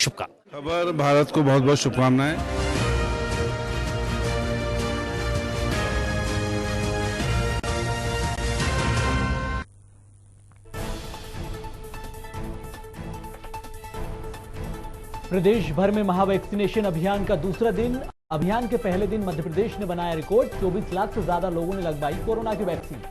शुभकामनाएं। खबर भारत को बहुत बहुत शुभकामनाएं। प्रदेश भर में महावैक्सीनेशन अभियान का दूसरा दिन। अभियान के पहले दिन मध्य प्रदेश ने बनाया रिकॉर्ड। 24 लाख से ज्यादा लोगों ने लगवाई कोरोना की वैक्सीन।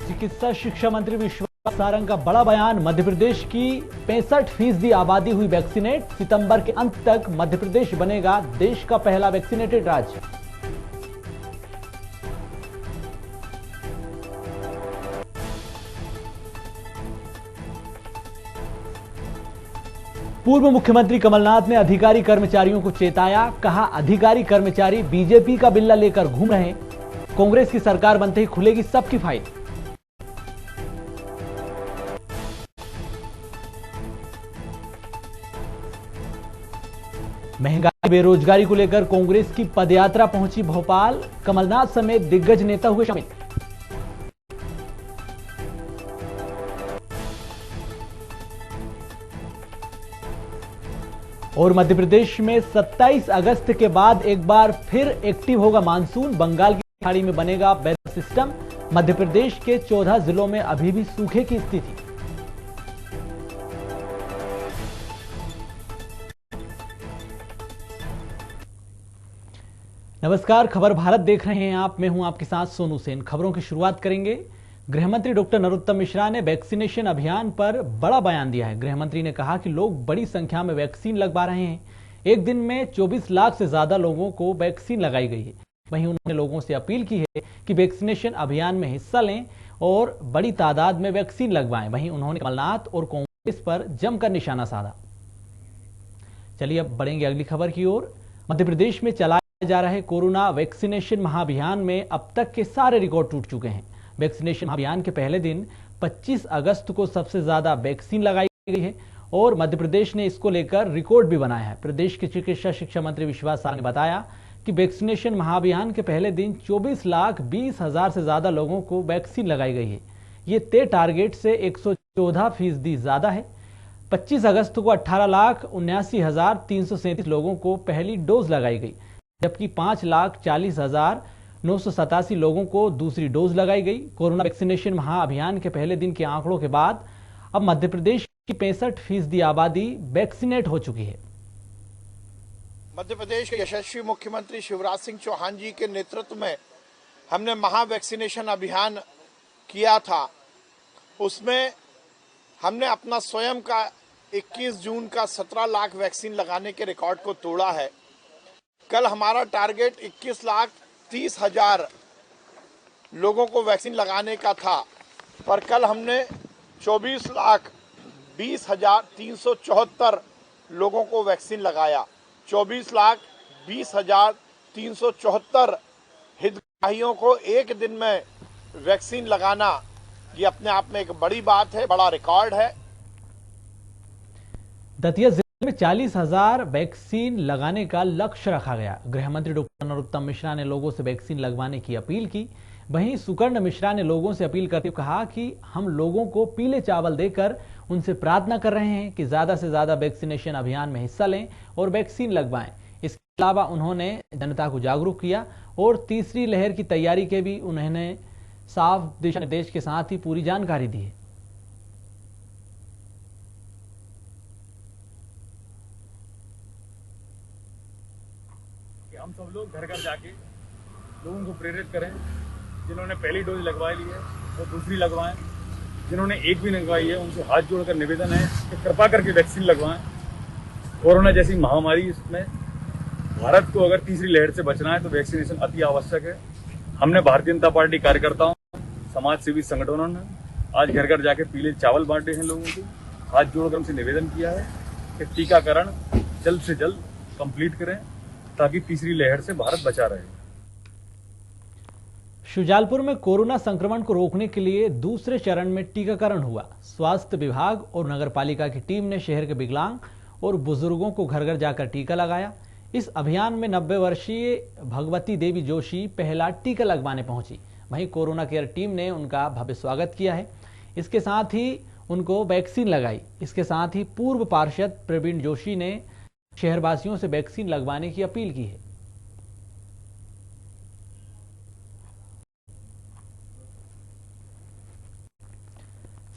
चिकित्सा शिक्षा मंत्री विश्वास सारंग का बड़ा बयान। मध्य प्रदेश की 65% आबादी हुई वैक्सीनेट। सितंबर के अंत तक मध्य प्रदेश बनेगा देश का पहला वैक्सीनेटेड राज्य। पूर्व मुख्यमंत्री कमलनाथ ने अधिकारी कर्मचारियों को चेताया। कहा, अधिकारी कर्मचारी बीजेपी का बिल्ला लेकर घूम रहे हैं। कांग्रेस की सरकार बनते ही खुलेगी सबकी फाइल। महंगाई बेरोजगारी को लेकर कांग्रेस की पदयात्रा पहुंची भोपाल। कमलनाथ समेत दिग्गज नेता हुए शामिल। और मध्य प्रदेश में 27 अगस्त के बाद एक बार फिर एक्टिव होगा मानसून। बंगाल की खाड़ी में बनेगा वेदर सिस्टम। मध्य प्रदेश के 14 जिलों में अभी भी सूखे की स्थिति। नमस्कार, खबर भारत देख रहे हैं आप। मैं हूं आपके साथ सोनू सेन। खबरों की शुरुआत करेंगे। गृहमंत्री डॉक्टर नरोत्तम मिश्रा ने वैक्सीनेशन अभियान पर बड़ा बयान दिया है। गृहमंत्री ने कहा कि लोग बड़ी संख्या में वैक्सीन लगवा रहे हैं। एक दिन में 24 लाख से ज्यादा लोगों को वैक्सीन लगाई गई है। वहीं उन्होंने लोगों से अपील की है कि वैक्सीनेशन अभियान में हिस्सा लें और बड़ी तादाद में वैक्सीन लगवाएं। वहीं उन्होंने कमलनाथ और कांग्रेस पर जमकर निशाना साधा। चलिए अब बढ़ेंगे अगली खबर की ओर। मध्य प्रदेश में चलाए जा रहे कोरोना वैक्सीनेशन महाअभियान में अब तक के सारे रिकॉर्ड टूट चुके हैं। वैक्सीनेशन अभियान के पहले दिन 25 अगस्त को सबसे ज्यादा वैक्सीन लगाई गई है और मध्य प्रदेश ने इसको लेकर रिकॉर्ड भी बनाया है। प्रदेश के चिकित्सा शिक्षा मंत्री विश्वास सारंग ने बताया कि वैक्सीनेशन महाअभियान के पहले दिन 24,20,000 से ज्यादा लोगों को वैक्सीन लगाई गई है। ये तय टारगेट से 114% ज्यादा है। 25 अगस्त को 18,79,337 लोगों को पहली डोज लगाई गई, जबकि 5,40,987 लोगों को दूसरी डोज लगाई गई। कोरोना वैक्सीनेशन महाअभियान के पहले दिन के आंकड़ों के बाद अब मध्य प्रदेश की 65% आबादी वैक्सीनेट हो चुकी है। मध्य प्रदेश के यशस्वी मुख्यमंत्री शिवराज सिंह चौहान जी के नेतृत्व में हमने महा वैक्सीनेशन अभियान किया था। उसमें हमने अपना स्वयं का 21 जून का 17 लाख वैक्सीन लगाने के रिकॉर्ड को तोड़ा है। कल हमारा टारगेट 21,30,000 लोगों को वैक्सीन लगाने का था, पर कल हमने 24,20,374 लोगों को वैक्सीन लगाया। 24,20,374 हितग्राहियों को एक दिन में वैक्सीन लगाना, ये अपने आप में एक बड़ी बात है, बड़ा रिकॉर्ड है। दतिया जिले में 40,000 वैक्सीन लगाने का लक्ष्य रखा गया। गृहमंत्री डॉक्टर नरोत्तम मिश्रा ने लोगों से वैक्सीन लगवाने की अपील की। वहीं सुकर्ण मिश्रा ने लोगों से अपील करते हुए कहा कि हम लोगों को पीले चावल देकर उनसे प्रार्थना कर रहे हैं कि ज्यादा से ज्यादा वैक्सीनेशन अभियान में हिस्सा लें और वैक्सीन लगवाएं। इसके अलावा उन्होंने जनता को जागरूक किया और तीसरी लहर की तैयारी के भी उन्होंने साफ दिशा निर्देश के साथ ही पूरी जानकारी दी है। हम सब लोग घर घर जाके लोगों को प्रेरित करें। जिन्होंने पहली डोज लगवा ली है वो दूसरी लगवाएं। जिन्होंने एक भी लगवाई है उनसे हाथ जोड़कर निवेदन है कि कृपा करके वैक्सीन लगवाएं। कोरोना जैसी महामारी इसमें भारत को अगर तीसरी लहर से बचना है तो वैक्सीनेशन अति आवश्यक है। हमने भारतीय जनता पार्टी कार्यकर्ताओं, समाज सेवी संगठनों ने आज घर घर जाके पीले चावल बांटे हैं। लोगों को हाथ जोड़कर उनसे निवेदन किया है कि टीकाकरण जल्द से जल्द कंप्लीट करें ताकि तीसरी लहर से भारत बचा रहे। शुजालपुर में कोरोना संक्रमण को रोकने के लिए दूसरे चरण में टीकाकरण हुआ। स्वास्थ्य विभाग और नगरपालिका की टीम ने शहर के विकलांग और बुजुर्गों को घर घर जाकर टीका लगाया। इस अभियान में 90 वर्षीय भगवती देवी जोशी पहला टीका लगवाने पहुंची। वहीं कोरोना केयर टीम ने उनका भव्य स्वागत किया है। इसके साथ ही उनको वैक्सीन लगाई। इसके साथ ही पूर्व पार्षद प्रवीण जोशी ने शहरवासियों से वैक्सीन लगवाने की अपील की है।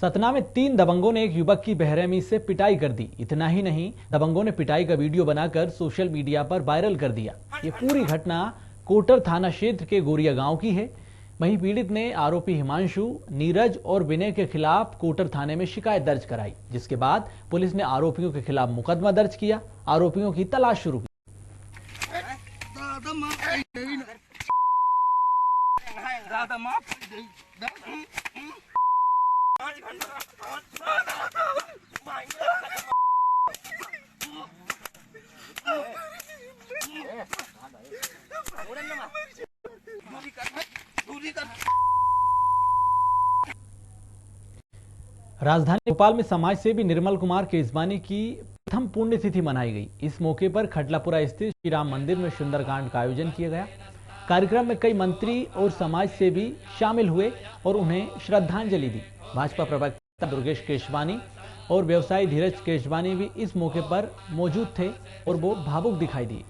सतना में 3 दबंगों ने एक युवक की बेरहमी से पिटाई कर दी। इतना ही नहीं, दबंगों ने पिटाई का वीडियो बनाकर सोशल मीडिया पर वायरल कर दिया। ये पूरी घटना कोटर थाना क्षेत्र के गोरिया गांव की है। वहीं पीड़ित ने आरोपी हिमांशु, नीरज और विनय के खिलाफ कोटर थाने में शिकायत दर्ज कराई, जिसके बाद पुलिस ने आरोपियों के खिलाफ मुकदमा दर्ज किया। आरोपियों की तलाश शुरू की। राजधानी भोपाल में समाज सेवी निर्मल कुमार केसवानी की प्रथम पुण्यतिथि मनाई गई। इस मौके पर खटलापुरा स्थित श्री राम मंदिर में सुंदरकांड का आयोजन किया गया। कार्यक्रम में कई मंत्री और समाज सेवी शामिल हुए और उन्हें श्रद्धांजलि दी। भाजपा प्रवक्ता दुर्गेश केशवानी और व्यवसायी धीरज केशवानी भी इस मौके पर मौजूद थे और वो भावुक दिखाई दिए।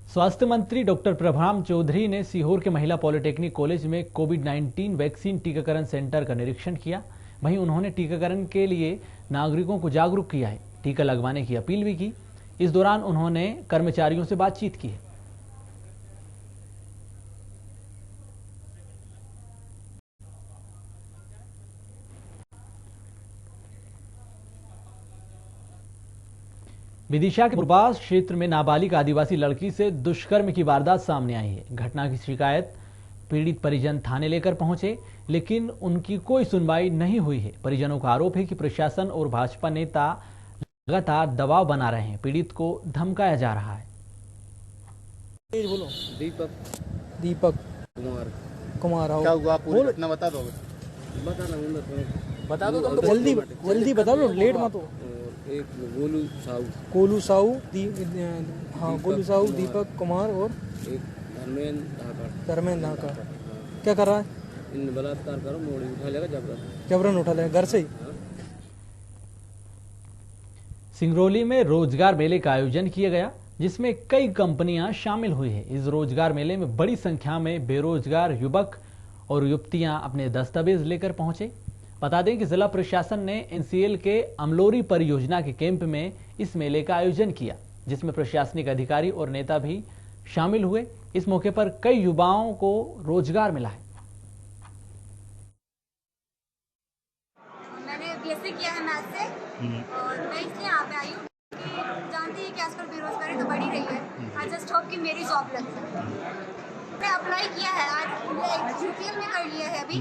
स्वास्थ्य मंत्री डॉक्टर प्रभाम चौधरी ने सीहोर के महिला पॉलिटेक्निक कॉलेज में कोविड-19 वैक्सीन टीकाकरण सेंटर का निरीक्षण किया। वहीं उन्होंने टीकाकरण के लिए नागरिकों को जागरूक किया है। टीका लगवाने की अपील भी की। इस दौरान उन्होंने कर्मचारियों से बातचीत की है। विदिशा के पूर्वास क्षेत्र में नाबालिग आदिवासी लड़की से दुष्कर्म की वारदात सामने आई है। घटना की शिकायत पीड़ित परिजन थाने लेकर पहुंचे, लेकिन उनकी कोई सुनवाई नहीं हुई है। परिजनों का आरोप है कि प्रशासन और भाजपा नेता लगातार दबाव बना रहे हैं। पीड़ित को धमकाया जा रहा है। बोलो। दीपक कुमार क्या हुआ? पूरी घटना बता दो। बता दो तुम तो जल्दी बता दो, लेट मत हो। एक गोलू साहू गोलू साहू, दीपक कुमार और एक धर्मेंद्र धाका। क्या कर रहा है? इन बलात्कार करो, मोड़ी उठा लेगा, जबरन उठा लेगा घर से ही। सिंगरौली में रोजगार मेले का आयोजन किया गया, जिसमें कई कंपनियां शामिल हुई है। इस रोजगार मेले में बड़ी संख्या में बेरोजगार युवक और युवतियां अपने दस्तावेज लेकर पहुंचे। बता दें कि जिला प्रशासन ने एनसीएल के अमलोरी परियोजना के कैंप में इस मेले का आयोजन किया, जिसमें प्रशासनिक अधिकारी और नेता भी शामिल हुए। इस मौके पर कई युवाओं को रोजगार मिला है। मैंने बीएससी किया है मैथ से और मैं इसलिए यहाँ पे आई हूँ कि जानती है कि आजकल बेरोजगारी तो बढ़ी रही है। आई जस्ट होप कि मेरी जॉब लग जाए। मैंने अप्लाई किया है, आज यूपीएल में कर लिया है अभी।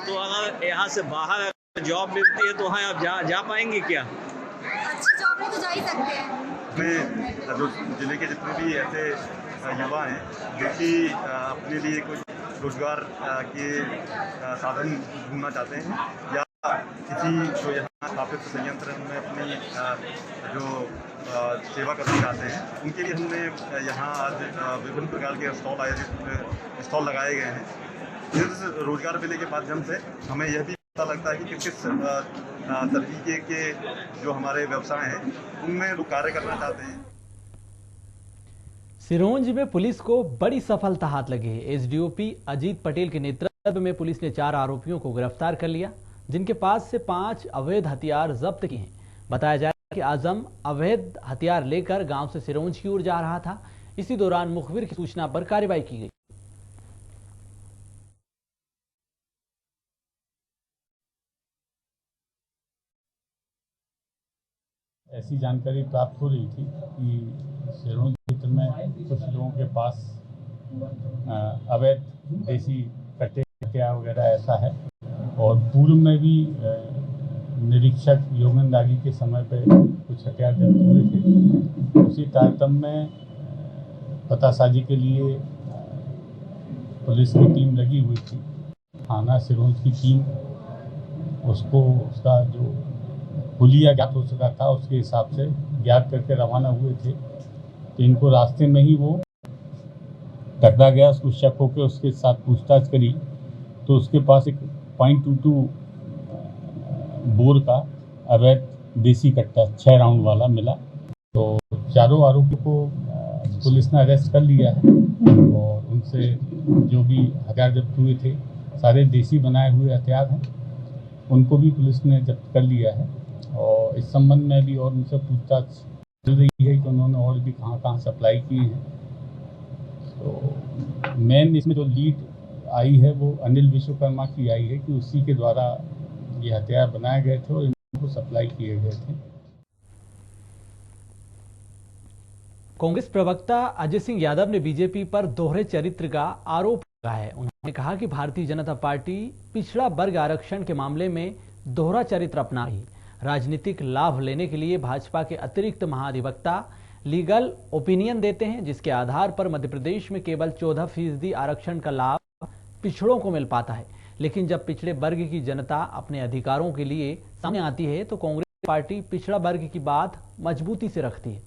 तो अगर यहाँ से बाहर जॉब मिलती है तो वहाँ आप जा पाएंगे क्या? अच्छी जॉब में तो जा ही सकते हैं। में जो जिले के जितने भी ऐसे युवा हैं जो कि अपने लिए कुछ रोजगार के साधन ढूंढना चाहते हैं या किसी जो यहाँ स्थापित संयंत्र में अपनी जो सेवा करना चाहते हैं, उनके लिए हमने यहाँ आज विभिन्न प्रकार के स्टॉल लगाए गए हैं। इस रोजगार मेले के माध्यम से हमें यह भी पता लगता है कि किस किस तरीके के जो हमारे व्यवसाय हैं उनमें लोग कार्य करना चाहते हैं। सिरोंज में पुलिस को बड़ी सफलता हाथ लगी है। एसडीओपी अजीत पटेल के नेतृत्व में पुलिस ने 4 आरोपियों को गिरफ्तार कर लिया, जिनके पास से 5 अवैध हथियार जब्त किए हैं। बताया जा रहा है कि आजम अवैध हथियार लेकर गांव से सिरोंज की ओर जा रहा था। इसी दौरान मुखबिर की सूचना पर कार्रवाई की गई। ऐसी जानकारी प्राप्त हो रही थी कि सिरोंज क्षेत्र में कुछ लोगों के पास अवैध देसी कट्टे वगैरह ऐसा है, और पूर्व में भी निरीक्षक योगेंद्र दागी के समय पे कुछ हथियार जब्त हुए थे। उसी तारतम्य में पतासाजी के लिए पुलिस की टीम लगी हुई थी। थाना सिरोंज की टीम उसको उसका जो हुलिया ज्ञात हो सका था उसके हिसाब से ज्ञात करके रवाना हुए थे। तो इनको रास्ते में ही वो टकरा गया। उसको शक होकर उसके साथ पूछताछ करी तो उसके पास एक .22 बोर का अवैध देसी कट्टा 6 राउंड वाला मिला। तो चारों आरोपियों को पुलिस ने अरेस्ट कर लिया है और उनसे जो भी हथियार जब्त हुए थे सारे देसी बनाए हुए हथियार हैं, उनको भी पुलिस ने जब्त कर लिया है। और इस संबंध में भी और उनसे पूछताछ चल रही है कि उन्होंने और भी कहाँ कहाँ सप्लाई किए हैं। तो मेन इसमें जो लीड आई है वो अनिल विश्वकर्मा की आई है कि उसी के द्वारा ये हथियार बनाए गए थे और इनको सप्लाई किए गए थे। कांग्रेस प्रवक्ता अजय सिंह यादव ने बीजेपी पर दोहरे चरित्र का आरोप लगाया है। उन्होंने कहा कि भारतीय जनता पार्टी पिछड़ा वर्ग आरक्षण के मामले में दोहरा चरित्र अपना रही है। राजनीतिक लाभ लेने के लिए भाजपा के अतिरिक्त महाधिवक्ता लीगल ओपिनियन देते हैं, जिसके आधार पर मध्य प्रदेश में केवल 14% आरक्षण का लाभ पिछड़ों को मिल पाता है। लेकिन जब पिछड़े वर्ग की जनता अपने अधिकारों के लिए सामने आती है तो कांग्रेस पार्टी पिछड़ा वर्ग की बात मजबूती से रखती है।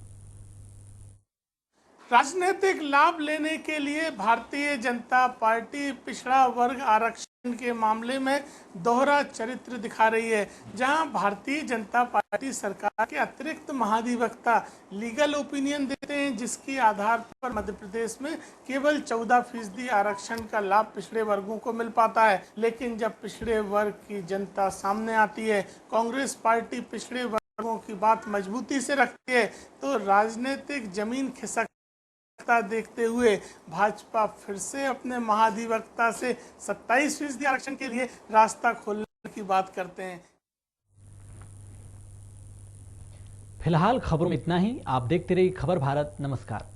राजनीतिक लाभ लेने के लिए भारतीय जनता पार्टी पिछड़ा वर्ग आरक्षण के मामले में दोहरा चरित्र दिखा रही है। जहां भारतीय जनता पार्टी सरकार के अतिरिक्त महाधिवक्ता लीगल ओपिनियन देते हैं, जिसके आधार पर मध्य प्रदेश में केवल 14% आरक्षण का लाभ पिछड़े वर्गों को मिल पाता है। लेकिन जब पिछड़े वर्ग की जनता सामने आती है, कांग्रेस पार्टी पिछड़े वर्गों की बात मजबूती से रखती है, तो राजनीतिक जमीन खिसक देखते हुए भाजपा फिर से अपने महाधिवक्ता से 27% आरक्षण के लिए रास्ता खोलने की बात करते हैं। फिलहाल खबरों में इतना ही। आप देखते रहिए खबर भारत। नमस्कार।